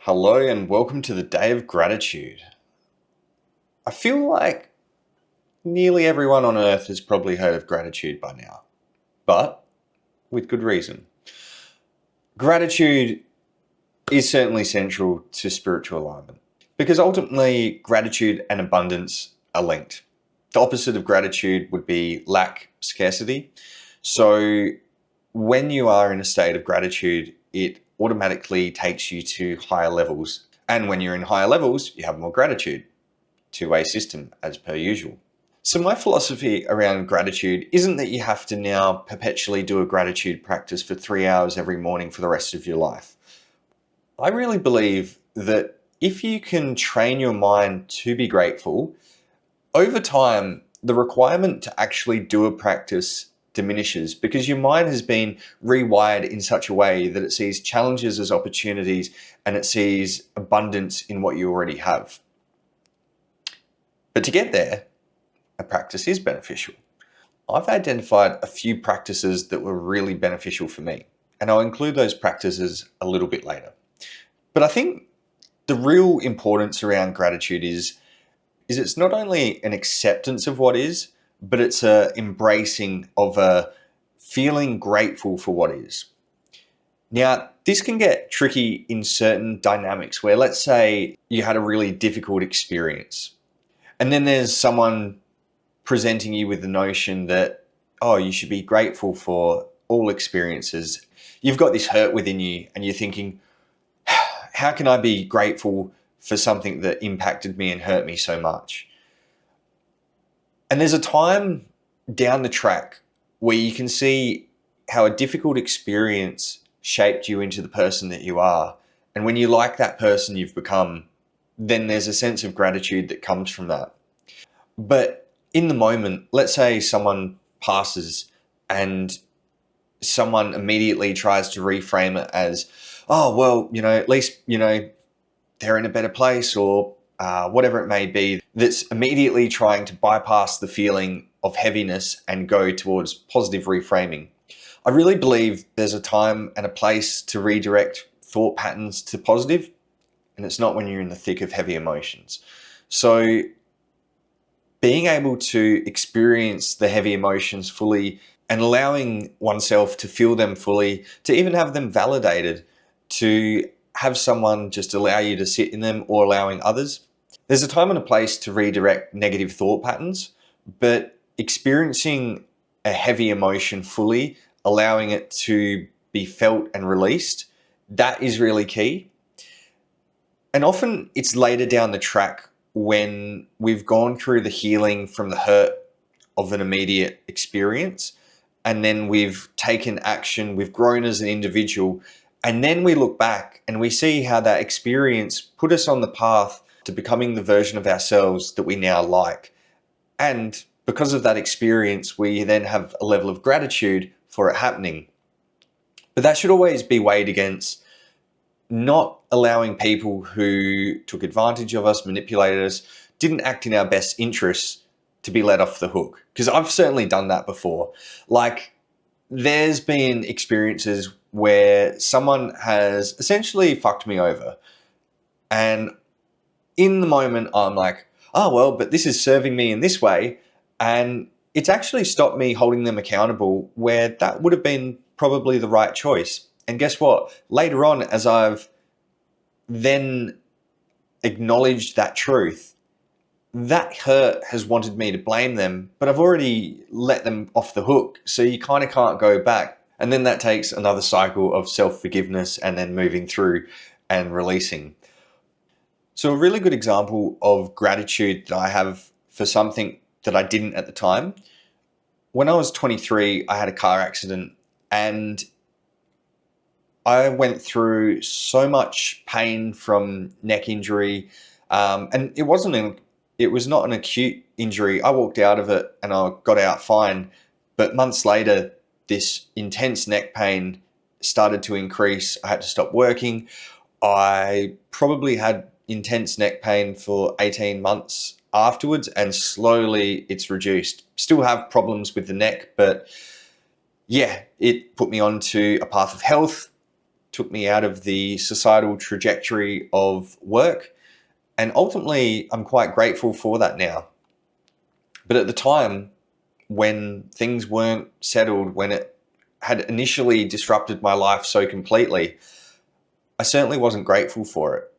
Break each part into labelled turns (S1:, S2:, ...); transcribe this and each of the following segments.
S1: Hello and welcome to the Day of Gratitude. I feel like nearly everyone on earth has probably heard of gratitude by now, but with good reason. Gratitude is certainly central to spiritual alignment because ultimately gratitude and abundance are linked. The opposite of gratitude would be lack, scarcity. So when you are in a state of gratitude, it automatically takes you to higher levels. And when you're in higher levels, you have more gratitude. Two-way system as per usual. So my philosophy around gratitude isn't that you have to now perpetually do a gratitude practice for 3 hours every morning for the rest of your life. I really believe that if you can train your mind to be grateful, over time, the requirement to actually do a practice diminishes because your mind has been rewired in such a way that it sees challenges as opportunities and it sees abundance in what you already have. But to get there, a practice is beneficial. I've identified a few practices that were really beneficial for me, and I'll include those practices a little bit later. But I think the real importance around gratitude is it's not only an acceptance of what is, but it's a embracing of a feeling grateful for what is. Now, this can get tricky in certain dynamics where, let's say you had a really difficult experience, and then there's someone presenting you with the notion that, oh, you should be grateful for all experiences. You've got this hurt within you and you're thinking, how can I be grateful for something that impacted me and hurt me so much? And there's a time down the track where you can see how a difficult experience shaped you into the person that you are. And when you like that person you've become, then there's a sense of gratitude that comes from that. But in the moment, let's say someone passes and someone immediately tries to reframe it as, oh, well, at least, they're in a better place or whatever it may be, that's immediately trying to bypass the feeling of heaviness and go towards positive reframing. I really believe there's a time and a place to redirect thought patterns to positive, and it's not when you're in the thick of heavy emotions. So being able to experience the heavy emotions fully and allowing oneself to feel them fully, to even have them validated, to have someone just allow you to sit in them or allowing others. There's a time and a place to redirect negative thought patterns, but experiencing a heavy emotion fully, allowing it to be felt and released, that is really key. And often it's later down the track when we've gone through the healing from the hurt of an immediate experience, and then we've taken action, we've grown as an individual, and then we look back and we see how that experience put us on the path to becoming the version of ourselves that we now like. And because of that experience, we then have a level of gratitude for it happening. But that should always be weighed against not allowing people who took advantage of us, manipulated us, didn't act in our best interests to be let off the hook. Because I've certainly done that before. Like, there's been experiences where someone has essentially fucked me over. And in the moment, I'm like, oh, well, but this is serving me in this way. And it's actually stopped me holding them accountable where that would have been probably the right choice. And guess what? Later on, as I've then acknowledged that truth, that hurt has wanted me to blame them, but I've already let them off the hook. So you kind of can't go back. And then that takes another cycle of self-forgiveness and then moving through and releasing. So a really good example of gratitude that I have for something that I didn't at the time. When I was 23, I had a car accident and I went through so much pain from neck injury, and it was not an acute injury. I walked out of it and I got out fine, but months later, this intense neck pain started to increase. I had to stop working. I probably had intense neck pain for 18 months afterwards, and slowly it's reduced. Still have problems with the neck, but yeah, it put me onto a path of health. took me out of the societal trajectory of work. And ultimately, I'm quite grateful for that now. But at the time, when things weren't settled, when it had initially disrupted my life so completely, I certainly wasn't grateful for it.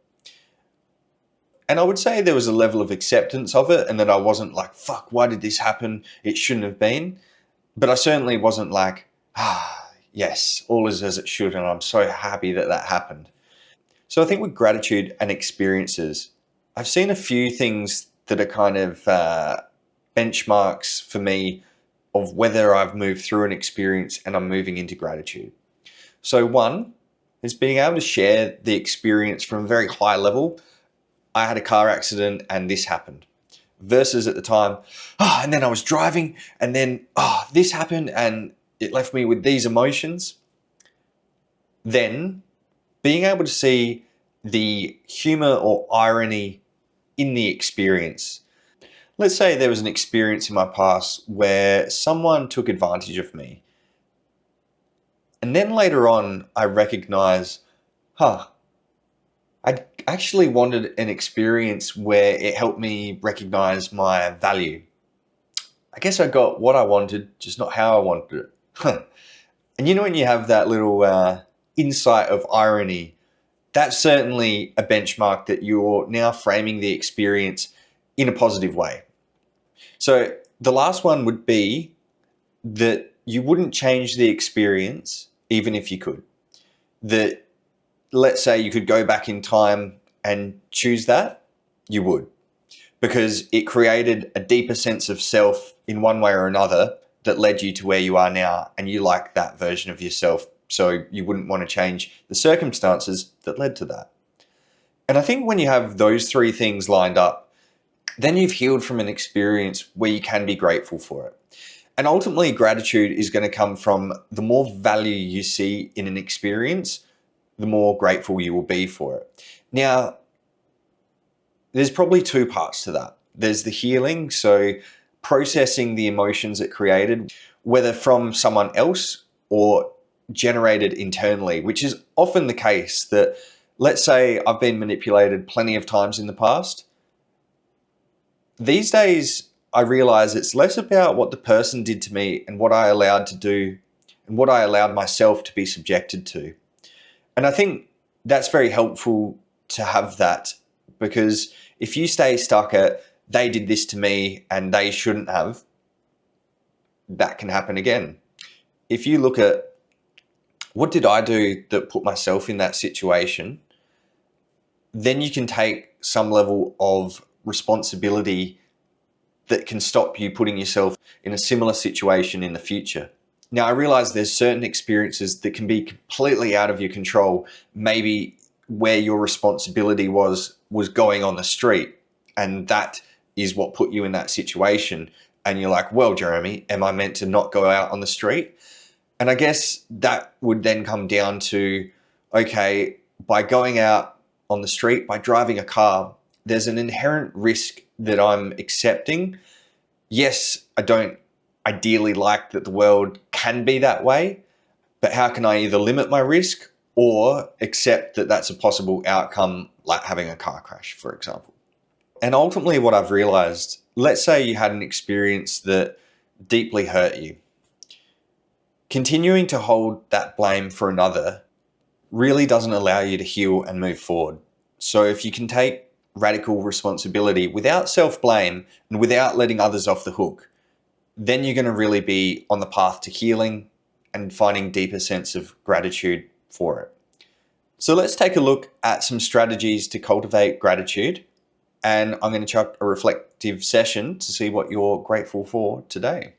S1: And I would say there was a level of acceptance of it, and that I wasn't like, fuck, why did this happen? It shouldn't have been. But I certainly wasn't like, yes, all is as it should, and I'm so happy that that happened. So I think with gratitude and experiences, I've seen a few things that are kind of benchmarks for me of whether I've moved through an experience and I'm moving into gratitude. So one is being able to share the experience from a very high level. I had a car accident and this happened. Versus at the time, and then I was driving and then, this happened and it left me with these emotions. Then being able to see the humor or irony in the experience. Let's say there was an experience in my past where someone took advantage of me. And then later on, I recognize, I actually wanted an experience where it helped me recognize my value. I guess I got what I wanted, just not how I wanted it. And you know, when you have that little insight of irony, that's certainly a benchmark that you're now framing the experience in a positive way. So the last one would be that you wouldn't change the experience even if you could. That, let's say you could go back in time and choose that, you would. Because it created a deeper sense of self in one way or another that led you to where you are now, and you like that version of yourself. So you wouldn't want to change the circumstances that led to that. And I think when you have those three things lined up, then you've healed from an experience where you can be grateful for it. And ultimately, gratitude is going to come from the more value you see in an experience, the more grateful you will be for it. Now, there's probably two parts to that. There's the healing, so processing the emotions it created, whether from someone else or generated internally, which is often the case. That, let's say I've been manipulated plenty of times in the past. These days, I realize it's less about what the person did to me and what I allowed to do and what I allowed myself to be subjected to. And I think that's very helpful to have that, because if you stay stuck at, they did this to me and they shouldn't have, that can happen again. If you look at, what did I do that put myself in that situation, then you can take some level of responsibility that can stop you putting yourself in a similar situation in the future. Now, I realize there's certain experiences that can be completely out of your control. Maybe where your responsibility was going on the street, and that is what put you in that situation. And you're like, well, Jeremy, am I meant to not go out on the street? And I guess that would then come down to, okay, by going out on the street, by driving a car, there's an inherent risk that I'm accepting. Yes, I don't ideally like that the world can be that way, but how can I either limit my risk or accept that that's a possible outcome, like having a car crash, for example? And ultimately, what I've realized, let's say you had an experience that deeply hurt you. Continuing to hold that blame for another really doesn't allow you to heal and move forward. So if you can take radical responsibility without self-blame and without letting others off the hook, then you're going to really be on the path to healing and finding deeper sense of gratitude for it. So let's take a look at some strategies to cultivate gratitude. And I'm going to chuck a reflective session to see what you're grateful for today.